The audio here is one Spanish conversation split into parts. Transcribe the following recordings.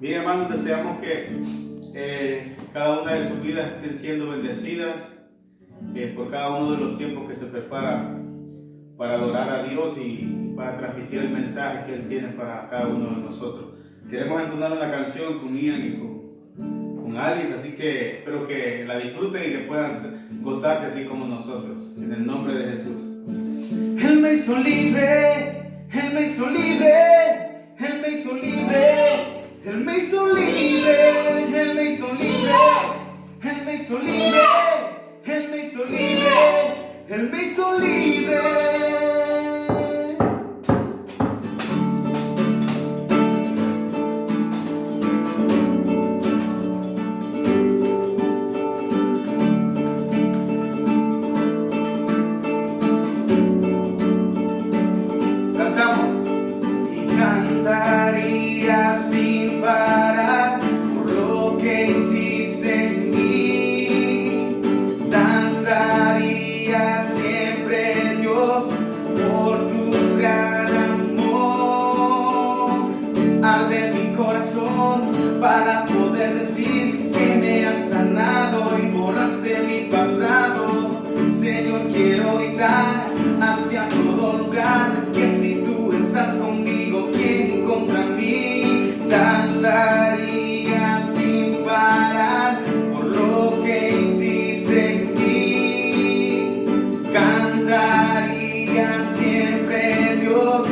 Bien, hermanos, deseamos que cada una de sus vidas estén siendo bendecidas por cada uno de los tiempos que se prepara para adorar a Dios y para transmitir el mensaje que Él tiene para cada uno de nosotros. Queremos entonar una canción con Ian y con Alice, así que espero que la disfruten y que puedan gozarse así como nosotros. En el nombre de Jesús. Él me hizo libre, Él me hizo libre, Él me hizo libre. Él me hizo libre, Él me hizo libre, Él me hizo libre, Él me hizo libre, Él me hizo libre. Cantamos. Y cantaría sin parar por lo que hiciste en mí. Danzaría siempre, Dios, por tu gran amor. Arde mi corazón para poder decir que me has sanado y borraste mi pasado. Señor, quiero gritar hacia todo lugar que si tú estás conmigo, ¿quién contra mí? Danzaría sin parar por lo que hiciste en mí. Cantaría siempre, Dios,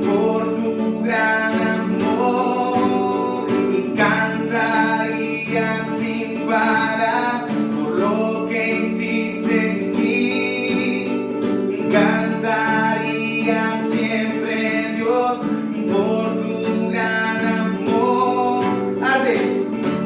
por tu gran amor. Y cantaría sin parar por lo que hiciste en mí. Cantaría siempre, Dios, por tu gran amor.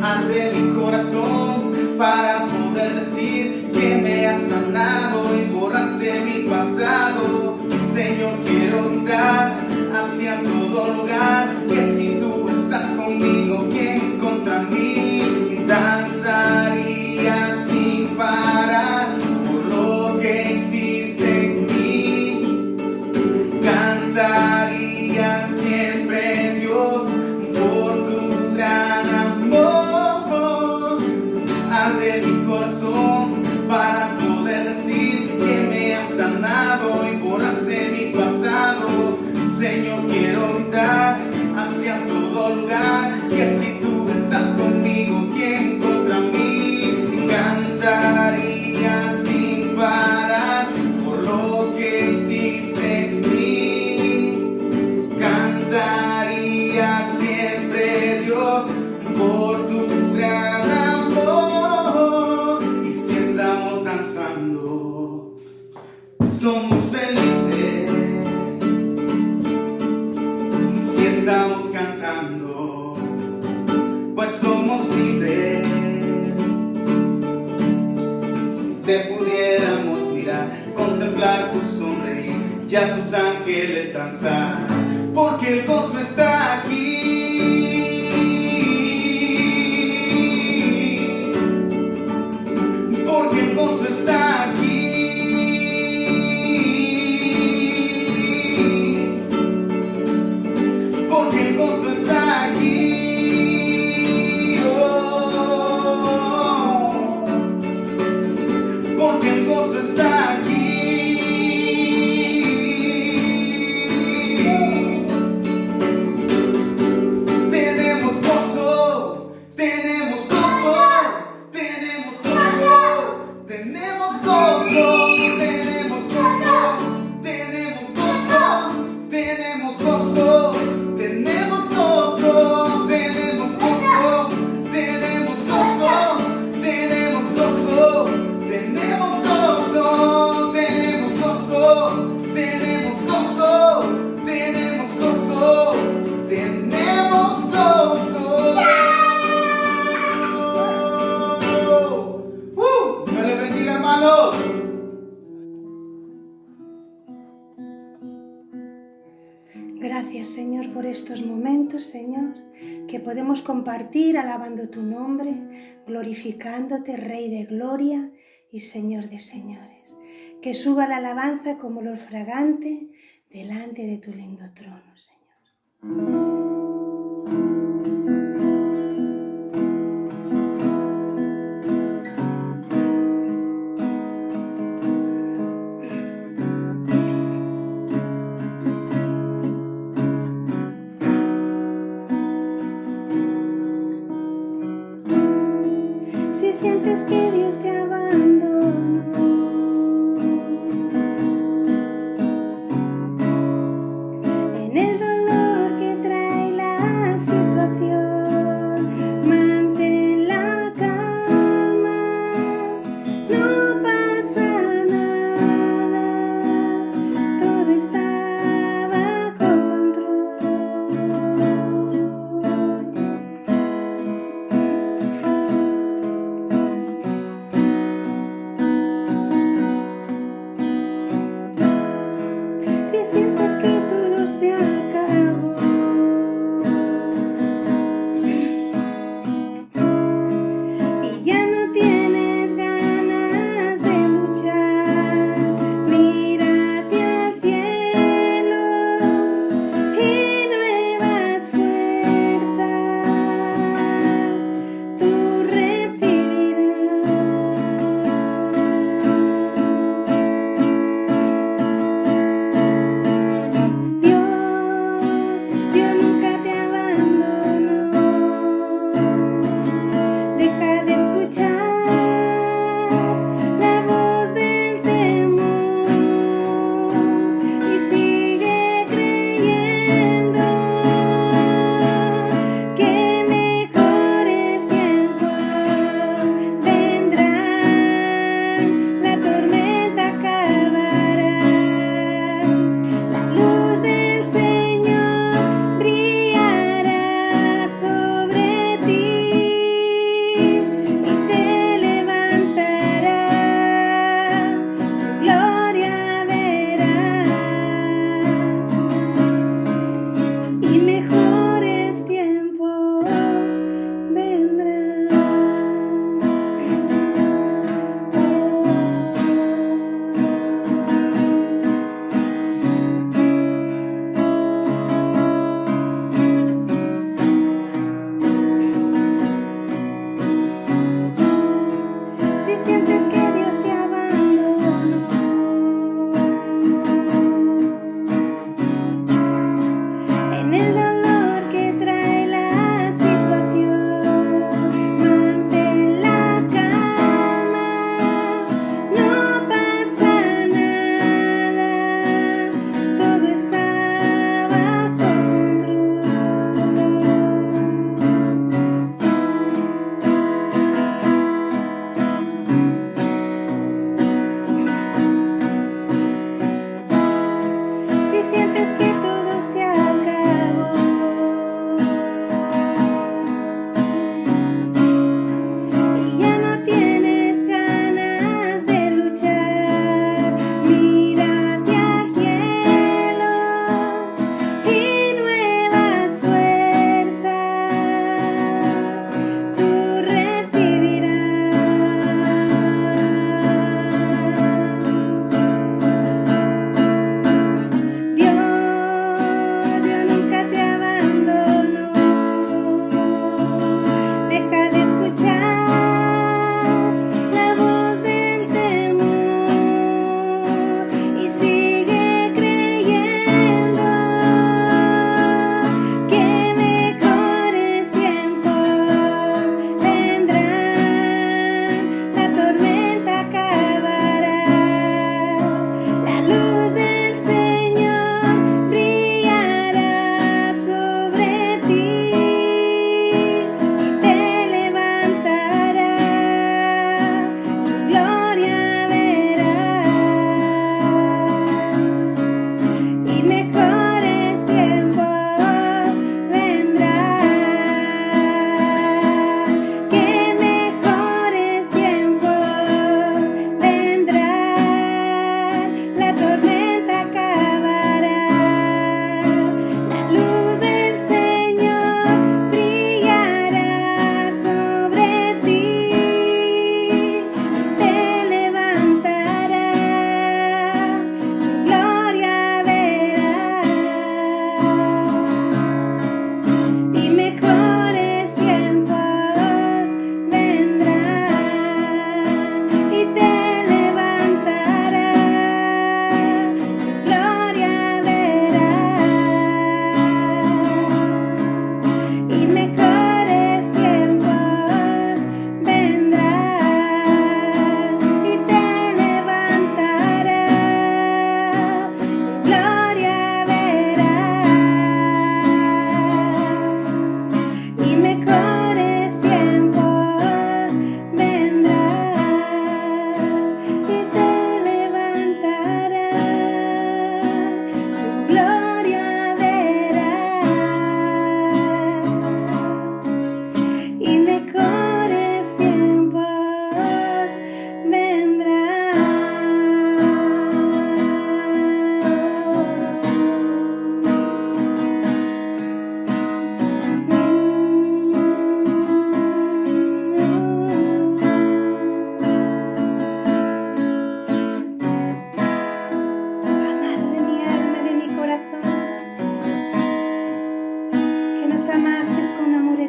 Arde mi corazón para poder decir que me has sanado y borraste mi pasado. Señor, quiero gritar hacia todo lugar que si tú estás conmigo, ¿quién contra mí? Danzaría sin parar por lo que hiciste en mí. Cantaría siempre, Dios, por tu gran amor. Arde mi corazón para poder decir que me has sanado y borraste mi pasado. Señor, quiero gritar hacia todo lugar que si tú estás conmigo, ¿quién contra mí? Cantaría sin parar por lo que hiciste en mí. Cantaría siempre, Dios, por tu gran amor. Y si estamos danzando, somos felices. Y si estamos cantando, pues somos libres. Si te pudiéramos mirar, contemplar tu sonreír, ya tus ángeles danzar, porque el gozo está aquí. Porque el gozo está aquí. Porque el gozo está aquí. Oh. Porque el gozo está aquí. Tenemos gozo, tenemos gozo, tenemos gozo, tenemos gozo, tenemos gozo, tenemos gozo, tenemos gozo, tenemos gozo, tenemos gozo, tenemos gozo, tenemos gozo, tenemos gozo, tenemos gozo, tenemos gozo, tenemos gozo, tenemos gozo. Dios les bendiga, hermanos. Gracias, Señor, por estos momentos, Señor, que podemos compartir alabando tu nombre, glorificándote, Rey de gloria y Señor de señores. Que suba la alabanza como olor fragante delante de tu lindo trono, Señor. sientes que Dios te abandonó. En el dolor que trae la situación, mantén la calma, no pasa nada, todo está bajo control.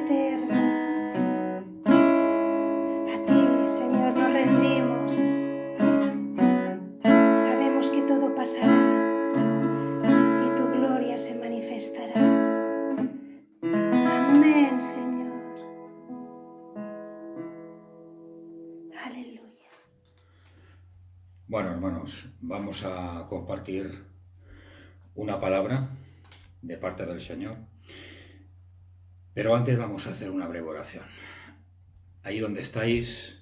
eterno. A ti, Señor, nos rendimos. Sabemos que todo pasará y tu gloria se manifestará. Amén, Señor. Aleluya. Bueno, hermanos, vamos a compartir una palabra de parte del Señor, pero antes vamos a hacer una breve oración. Ahí donde estáis,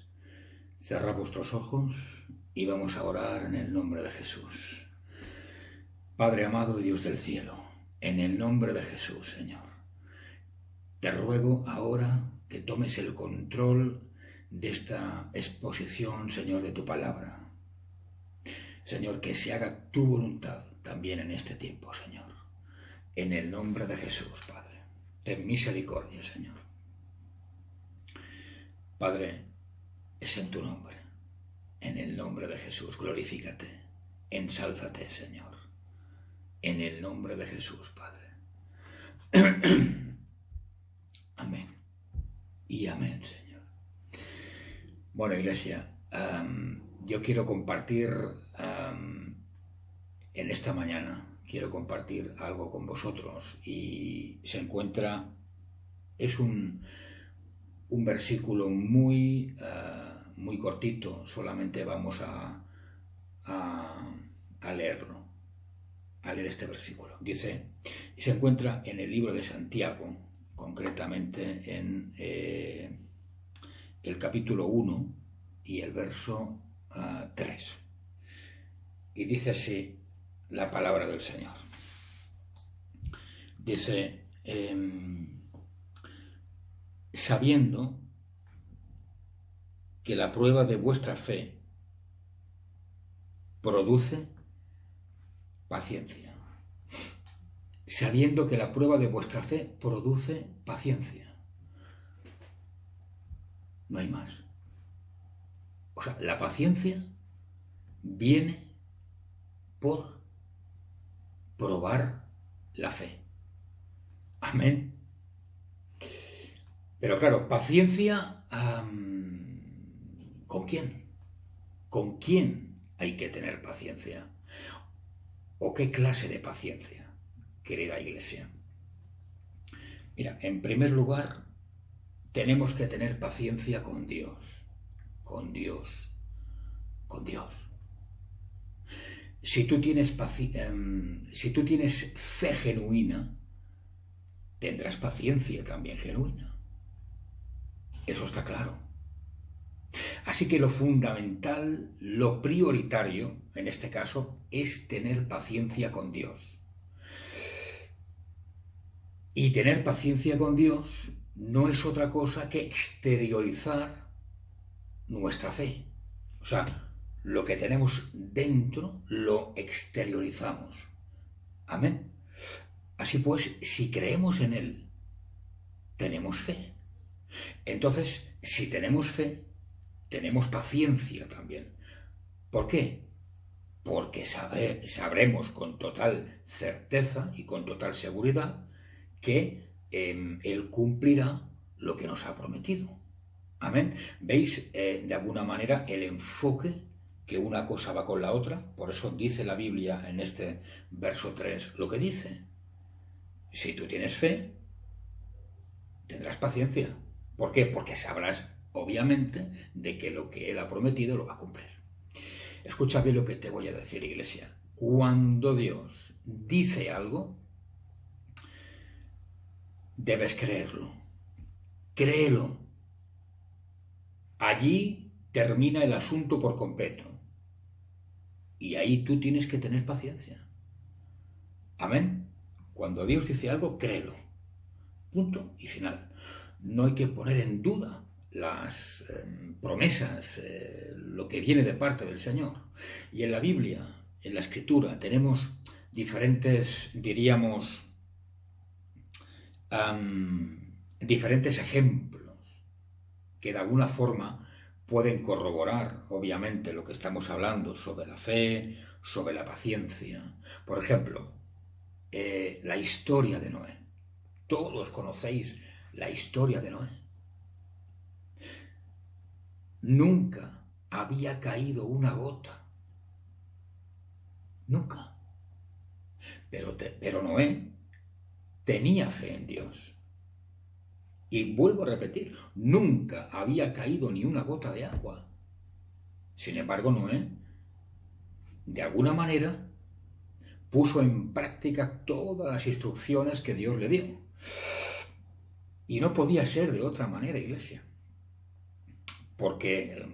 cerrad vuestros ojos y vamos a orar en el nombre de Jesús. Padre amado y Dios del cielo, en el nombre de Jesús, Señor, te ruego ahora que tomes el control de esta exposición, Señor, de tu palabra. Señor, que se haga tu voluntad también en este tiempo, Señor. En el nombre de Jesús, Padre. Ten misericordia, Señor. Padre, es en tu nombre. En el nombre de Jesús, glorifícate. Ensálzate, Señor. En el nombre de Jesús, Padre. Amén. Y amén, Señor. Bueno, Iglesia, yo quiero compartir en esta mañana, quiero compartir algo con vosotros y es un versículo muy cortito, solamente vamos a leerlo, a leer este versículo. Dice, y se encuentra en el libro de Santiago, concretamente en el capítulo 1 y el verso 3. Y dice así la palabra del Señor. Dice, sabiendo que la prueba de vuestra fe produce paciencia. Sabiendo que la prueba de vuestra fe produce paciencia. No hay más. O sea, la paciencia viene por probar la fe. Amén. Pero claro, paciencia, ¿con quién? ¿Con quién hay que tener paciencia? ¿O qué clase de paciencia, querida Iglesia? Mira, en primer lugar, tenemos que tener paciencia con Dios. Con Dios. Con Dios. Si tú tienes fe genuina, tendrás paciencia también genuina. Eso está claro. Así que lo fundamental, lo prioritario, en este caso, es tener paciencia con Dios. Y tener paciencia con Dios no es otra cosa que exteriorizar nuestra fe. O sea, lo que tenemos dentro lo exteriorizamos. Amén. Así pues, si creemos en Él, tenemos fe. Entonces, si tenemos fe, tenemos paciencia también. ¿Por qué? Porque sabremos con total certeza y con total seguridad que Él cumplirá lo que nos ha prometido. Amén. ¿Veis de alguna manera el enfoque que una cosa va con la otra? Por eso dice la Biblia en este verso 3 lo que dice. Si tú tienes fe, tendrás paciencia. ¿Por qué? Porque sabrás, obviamente, de que lo que Él ha prometido lo va a cumplir. Escucha bien lo que te voy a decir, Iglesia. Cuando Dios dice algo, debes creerlo. Créelo. Allí termina el asunto por completo. Y ahí tú tienes que tener paciencia. Amén. Cuando Dios dice algo, créelo. Punto y final. No hay que poner en duda las promesas, lo que viene de parte del Señor. Y en la Biblia, en la Escritura, tenemos diferentes, diríamos, diferentes ejemplos que de alguna forma pueden corroborar, obviamente, lo que estamos hablando sobre la fe, sobre la paciencia. Por ejemplo, la historia de Noé. Todos conocéis la historia de Noé. Nunca había caído una gota. Nunca. Pero Noé tenía fe en Dios. Y vuelvo a repetir, nunca había caído ni una gota de agua. Sin embargo, Noé, de alguna manera, puso en práctica todas las instrucciones que Dios le dio. Y no podía ser de otra manera, iglesia. Porque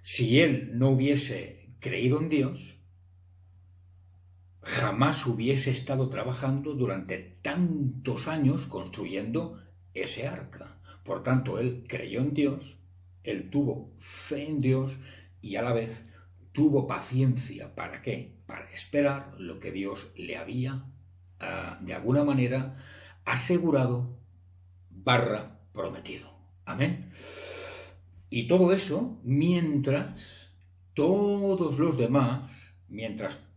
si él no hubiese creído en Dios, jamás hubiese estado trabajando durante tantos años construyendo ese arca. Por tanto, él creyó en Dios, él tuvo fe en Dios y a la vez tuvo paciencia. ¿Para qué? Para esperar lo que Dios le había, de alguna manera, asegurado / prometido. Amén. Y todo eso mientras todos los demás, mientras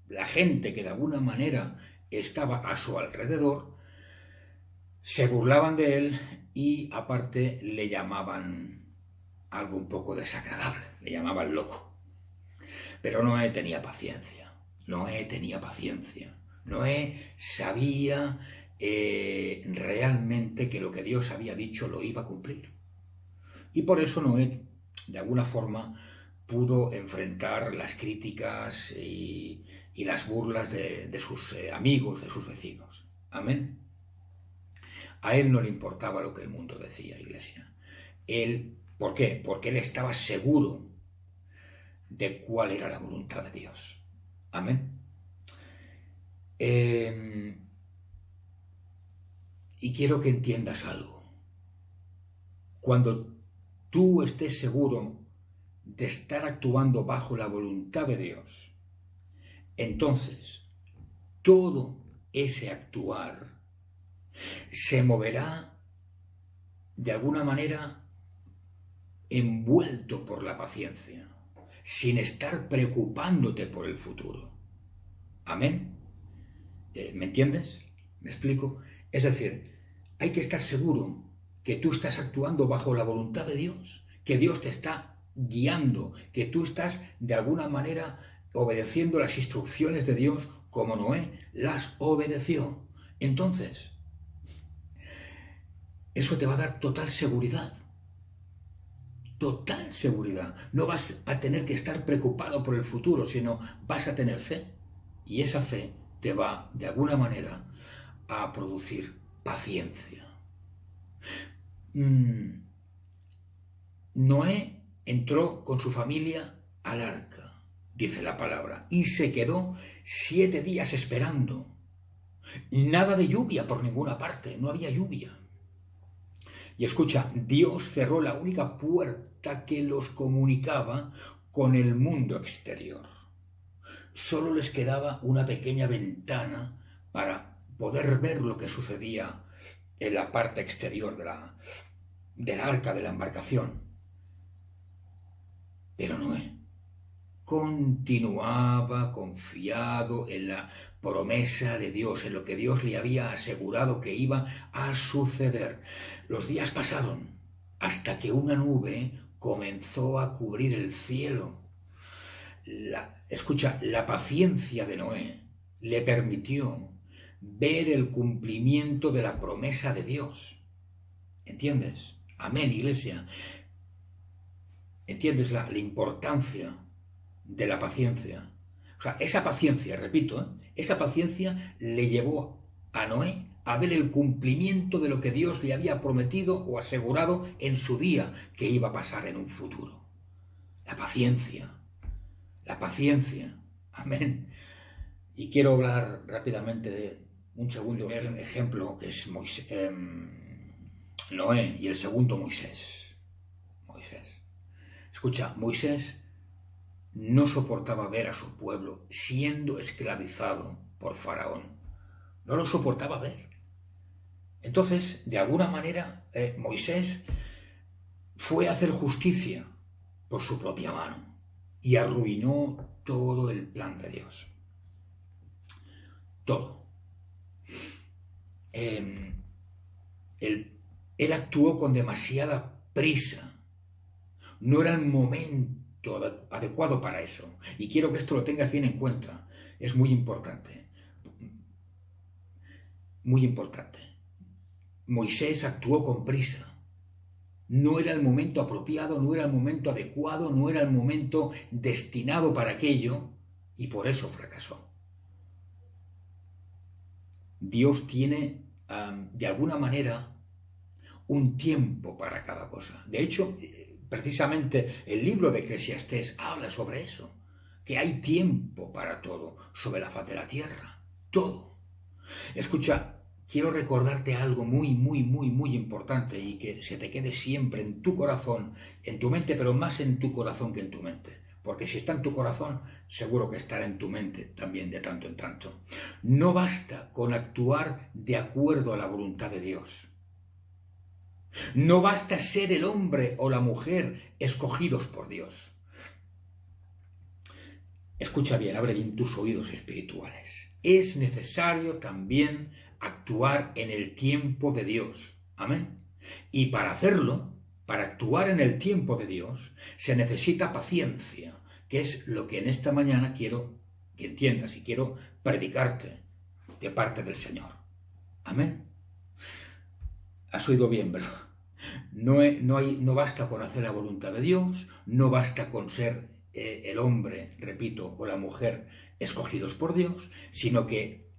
la gente que de alguna manera estaba a su alrededor, se burlaban de él y aparte le llamaban algo un poco desagradable, le llamaban loco. Pero Noé tenía paciencia, Noé tenía paciencia, Noé sabía realmente que lo que Dios había dicho lo iba a cumplir. Y por eso Noé, de alguna forma, pudo enfrentar las críticas y las burlas de sus amigos, de sus vecinos. Amén. A él no le importaba lo que el mundo decía, iglesia. ¿Por qué? Porque él estaba seguro de cuál era la voluntad de Dios. Amén. Y quiero que entiendas algo. Cuando tú estés seguro de estar actuando bajo la voluntad de Dios, entonces todo ese actuar se moverá de alguna manera envuelto por la paciencia, sin estar preocupándote por el futuro. Amén. ¿Me entiendes? ¿Me explico? Es decir, hay que estar seguro que tú estás actuando bajo la voluntad de Dios, que Dios te está guiando, que tú estás de alguna manera obedeciendo las instrucciones de Dios como Noé las obedeció. Entonces, eso te va a dar total seguridad. Total seguridad. No vas a tener que estar preocupado por el futuro, sino vas a tener fe. Y esa fe te va, de alguna manera, a producir paciencia. Noé entró con su familia al arca, dice la palabra, y se quedó 7 días esperando. Nada de lluvia por ninguna parte, no había lluvia. Y escucha, Dios cerró la única puerta que los comunicaba con el mundo exterior. Solo les quedaba una pequeña ventana para poder ver lo que sucedía en la parte exterior del arca, de la embarcación. Pero Noé continuaba confiado en la promesa de Dios, en lo que Dios le había asegurado que iba a suceder. Los días pasaron hasta que una nube comenzó a cubrir el cielo. Escucha, la paciencia de Noé le permitió ver el cumplimiento de la promesa de Dios. ¿Entiendes? Amén, iglesia. ¿Entiendes la importancia de la paciencia? O sea, esa paciencia, repito, esa paciencia le llevó a Noé a ver el cumplimiento de lo que Dios le había prometido o asegurado en su día que iba a pasar en un futuro. La paciencia. Amén. Y quiero hablar rápidamente de un segundo ejemplo que es Noé y el segundo Moisés. Escucha, Moisés no soportaba ver a su pueblo siendo esclavizado por Faraón. No lo soportaba ver. Entonces, de alguna manera, Moisés fue a hacer justicia por su propia mano y arruinó todo el plan de Dios. Todo. Él actuó con demasiada prisa. No era el momento adecuado para eso. Y quiero que esto lo tengas bien en cuenta. Es muy importante. Muy importante. Moisés actuó con prisa. No era el momento apropiado, no era el momento adecuado, no era el momento destinado para aquello, y por eso fracasó. Dios tiene, de alguna manera, un tiempo para cada cosa. De hecho, precisamente el libro de Eclesiastés habla sobre eso, que hay tiempo para todo sobre la faz de la tierra, todo. Escucha, quiero recordarte algo muy, muy, muy, muy importante y que se te quede siempre en tu corazón, en tu mente, pero más en tu corazón que en tu mente. Porque si está en tu corazón, seguro que estará en tu mente también de tanto en tanto. No basta con actuar de acuerdo a la voluntad de Dios. No basta ser el hombre o la mujer escogidos por Dios. Escucha bien, abre bien tus oídos espirituales. Es necesario también actuar en el tiempo de Dios. Amén. Y para hacerlo, para actuar en el tiempo de Dios, se necesita paciencia, que es lo que en esta mañana quiero que entiendas y quiero predicarte de parte del Señor. Amén. Has oído bien, ¿verdad? No basta con hacer la voluntad de Dios, no basta con ser el hombre, repito, o la mujer escogidos por Dios, sino que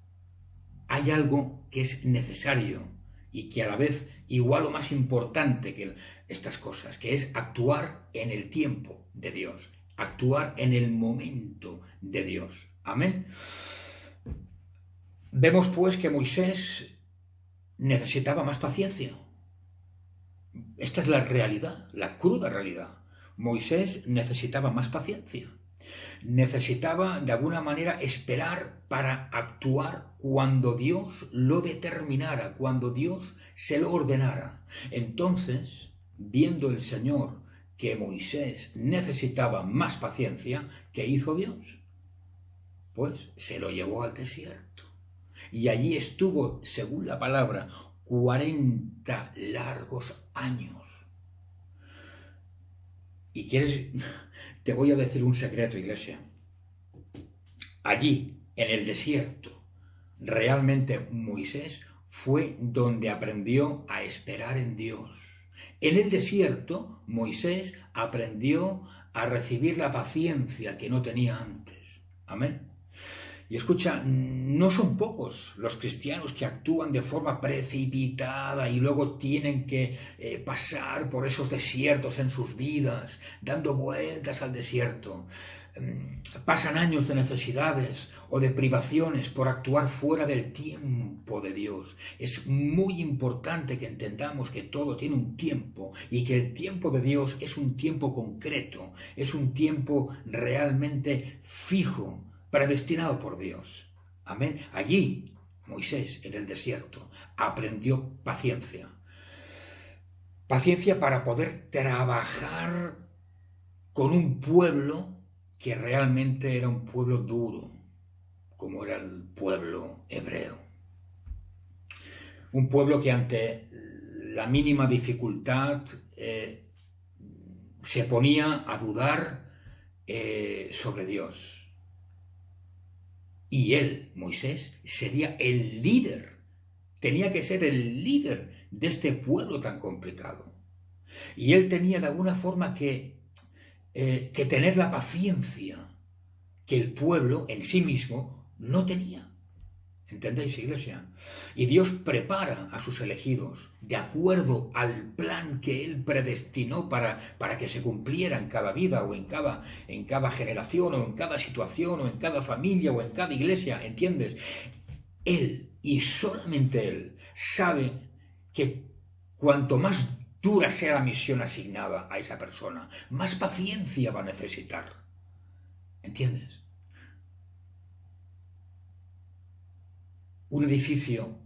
hay algo que es necesario y que a la vez igual o más importante que estas cosas, que es actuar en el tiempo de Dios, actuar en el momento de Dios. Amén. Vemos pues que Moisés necesitaba más paciencia. Esta es la realidad, la cruda realidad. Moisés necesitaba más paciencia. Necesitaba de alguna manera esperar para actuar cuando Dios lo determinara, cuando Dios se lo ordenara. Entonces, viendo el Señor que Moisés necesitaba más paciencia, ¿qué hizo Dios? Pues se lo llevó al desierto. Y allí estuvo, según la palabra, 40 largos años. Y te voy a decir un secreto, iglesia. Allí, en el desierto, realmente Moisés fue donde aprendió a esperar en Dios. En el desierto, Moisés aprendió a recibir la paciencia que no tenía antes. Amén. Y escucha, no son pocos los cristianos que actúan de forma precipitada y luego tienen que pasar por esos desiertos en sus vidas, dando vueltas al desierto. Pasan años de necesidades o de privaciones por actuar fuera del tiempo de Dios. Es muy importante que entendamos que todo tiene un tiempo y que el tiempo de Dios es un tiempo concreto, es un tiempo realmente fijo, predestinado por Dios. Amén. Allí, Moisés, en el desierto, aprendió paciencia. Paciencia para poder trabajar con un pueblo que realmente era un pueblo duro, como era el pueblo hebreo. Un pueblo que ante la mínima dificultad se ponía a dudar sobre Dios. Y él, Moisés, sería el líder, tenía que ser el líder de este pueblo tan complicado. Y él tenía de alguna forma que tener la paciencia que el pueblo en sí mismo no tenía. ¿Entendéis, iglesia? Y Dios prepara a sus elegidos de acuerdo al plan que Él predestinó para que se cumpliera en cada vida o en cada generación o en cada situación o en cada familia o en cada iglesia, ¿entiendes? Él y solamente Él sabe que cuanto más dura sea la misión asignada a esa persona, más paciencia va a necesitar. ¿Entiendes? Un edificio,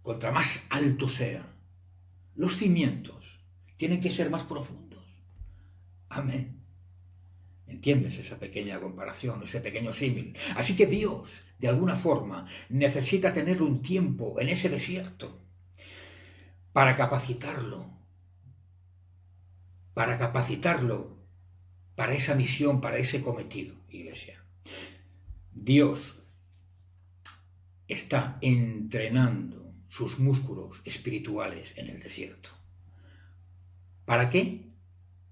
contra más alto sea, los cimientos tienen que ser más profundos. Amén. ¿Entiendes esa pequeña comparación, ese pequeño símil? Así que Dios, de alguna forma, necesita tener un tiempo en ese desierto. para capacitarlo, para esa misión, para ese cometido, iglesia. Dios está entrenando sus músculos espirituales en el desierto. ¿Para qué?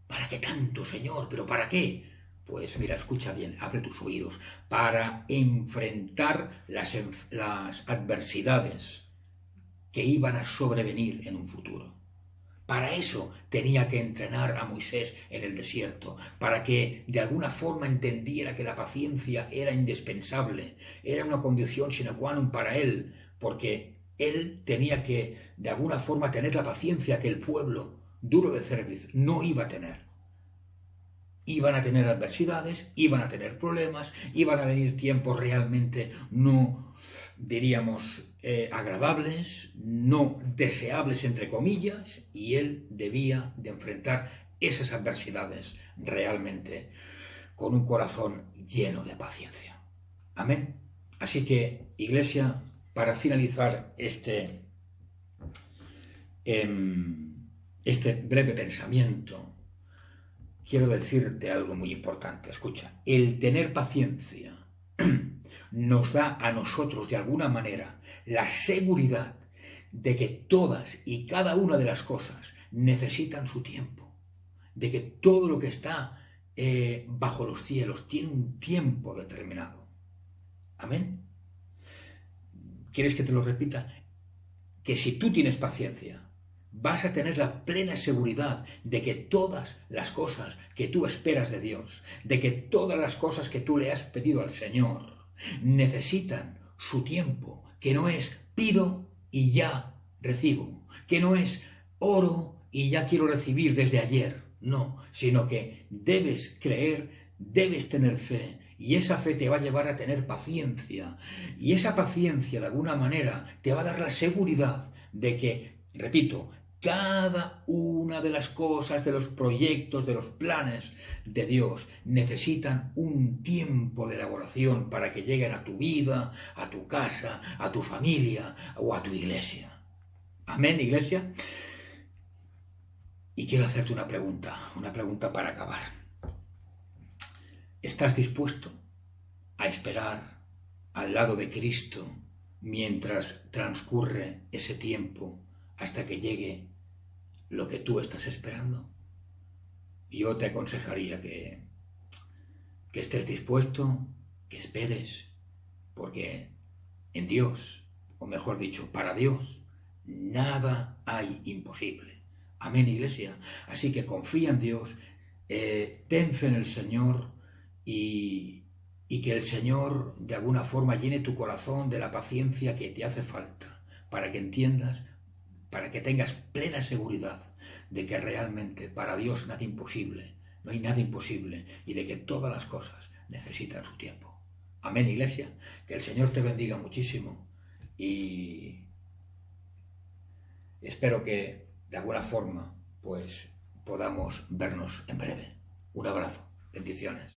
¿Para qué tanto, Señor? ¿Pero para qué? Pues mira, escucha bien, abre tus oídos. Para enfrentar las adversidades que iban a sobrevenir en un futuro. Para eso tenía que entrenar a Moisés en el desierto, para que de alguna forma entendiera que la paciencia era indispensable, era una condición sine qua non para él, porque él tenía que de alguna forma tener la paciencia que el pueblo duro de cerviz no iba a tener. Iban a tener adversidades, iban a tener problemas, iban a venir tiempos realmente no, diríamos, agradables, no deseables, entre comillas, y él debía de enfrentar esas adversidades realmente con un corazón lleno de paciencia. Amén. Así que, iglesia, para finalizar este breve pensamiento, quiero decirte algo muy importante. Escucha, el tener paciencia nos da a nosotros de alguna manera la seguridad de que todas y cada una de las cosas necesitan su tiempo, de que todo lo que está bajo los cielos tiene un tiempo determinado. Amén. ¿Quieres que te lo repita? Que si tú tienes paciencia, vas a tener la plena seguridad de que todas las cosas que tú esperas de Dios, de que todas las cosas que tú le has pedido al Señor, necesitan su tiempo, que no es pido y ya recibo, que no es oro y ya quiero recibir desde ayer, no, sino que debes creer, debes tener fe, y esa fe te va a llevar a tener paciencia, y esa paciencia de alguna manera te va a dar la seguridad de que, repito, cada una de las cosas, de los proyectos, de los planes de Dios necesitan un tiempo de elaboración para que lleguen a tu vida, a tu casa, a tu familia o a tu iglesia. Amén, iglesia. Y quiero hacerte una pregunta para acabar. ¿Estás dispuesto a esperar al lado de Cristo mientras transcurre ese tiempo hasta que llegue lo que tú estás esperando? Yo te aconsejaría que estés dispuesto, que esperes, porque en Dios, o mejor dicho, para Dios, nada hay imposible. Amén, iglesia. Así que confía en Dios, ten fe en el Señor y que el Señor de alguna forma llene tu corazón de la paciencia que te hace falta para que entiendas, para que tengas plena seguridad de que realmente para Dios nada imposible, no hay nada imposible, y de que todas las cosas necesitan su tiempo. Amén, iglesia. Que el Señor te bendiga muchísimo y espero que de alguna forma pues podamos vernos en breve. Un abrazo, bendiciones.